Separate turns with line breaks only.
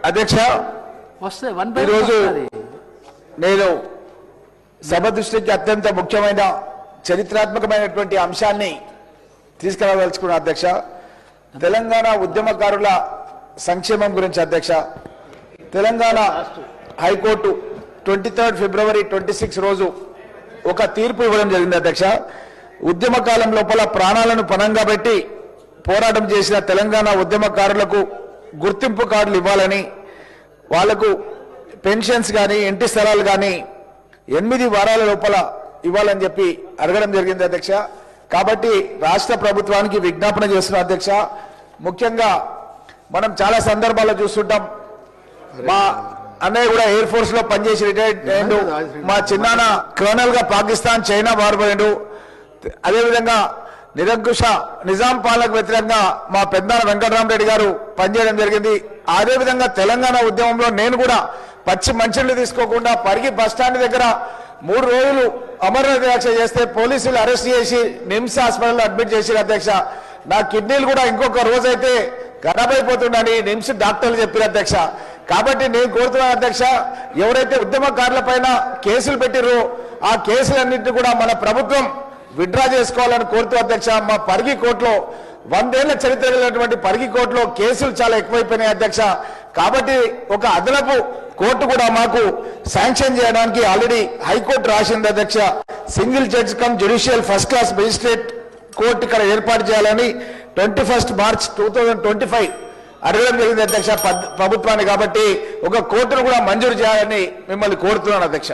అధ్యక్ష ఈరోజు నేను సభ దృష్టికి అత్యంత ముఖ్యమైన చరిత్రాత్మకమైనటువంటి అంశాన్ని తీసుకురాదలుచుకున్నా అధ్యక్ష. తెలంగాణ ఉద్యమకారుల సంక్షేమం గురించి అధ్యక్ష. తెలంగాణ హైకోర్టు 23 ఫిబ్రవరి 26 రోజు ఒక తీర్పు ఇవ్వడం జరిగింది అధ్యక్ష. ఉద్యమ కాలం లోపల ప్రాణాలను పణంగా పెట్టి పోరాటం చేసిన తెలంగాణ ఉద్యమకారులకు గుర్తింపు కార్డులు ఇవ్వాలని, వాళ్లకు పెన్షన్స్ కానీ ఇంటి స్థలాలు కానీ 8 వారాల లోపల ఇవ్వాలని చెప్పి అడగడం జరిగింది అధ్యక్ష. కాబట్టి రాష్ట్ర ప్రభుత్వానికి విజ్ఞాపన చేస్తున్న అధ్యక్ష. ముఖ్యంగా మనం చాలా సందర్భాల్లో చూస్తుంటాం, మా అన్నయ్య కూడా ఎయిర్ ఫోర్స్ లో పనిచేసి రిటైర్డ్ అయ్యిండు, మా చిన్నాన్న కర్నల్ గా పాకిస్తాన్ చైనా మారిపోయిండు, అదేవిధంగా నిరంకుశ నిజాం పాలనకు వ్యతిరేకంగా మా పెద్దనాన్న వెంకటరామరెడ్డి గారు పనిచేయడం జరిగింది. అదేవిధంగా తెలంగాణ ఉద్యమంలో నేను కూడా పచ్చి మంచినీళ్ళు తీసుకోకుండా పరిగి బస్టాండ్ దగ్గర 3 రోజులు అమరనాథ దీక్ష చేస్తే పోలీసులు అరెస్ట్ చేసి నిమ్స్ హాస్పిటల్లో అడ్మిట్ చేశారు అధ్యక్ష. నా కిడ్నీలు కూడా ఇంకొక రోజైతే ఖరాబ్ అయిపోతుందని నిమ్స్ డాక్టర్లు చెప్పారు అధ్యక్ష. కాబట్టి నేను కోరుతున్నాను అధ్యక్ష, ఎవరైతే ఉద్యమకారుల పైన కేసులు పెట్టిరో ఆ కేసులన్నింటినీ కూడా మన ప్రభుత్వం విత్డ్రా చేసుకోవాలని కోరుతూ అధ్యక్ష. మా పరిగి కోర్టులో 100 ఏళ్ల చరిత్ర కలిగినటువంటి పరిగి కోర్టులో కేసులు చాలా ఎక్కువైపోయినాయి అధ్యక్ష. కాబట్టి ఒక అదనపు కోర్టు కూడా మాకు శాంక్షన్ చేయడానికి ఆల్రెడీ హైకోర్టు రాసింది అధ్యక్ష. Single judge cum judicial first class magistrate court ఇక్కడ ఏర్పాటు చేయాలని 21 మార్చ్ 2025 అడగడం జరిగింది అధ్యక్ష ప్రభుత్వాన్ని. కాబట్టి ఒక కోర్టును కూడా మంజూరు చేయాలని మిమ్మల్ని కోరుతున్నాను అధ్యక్ష.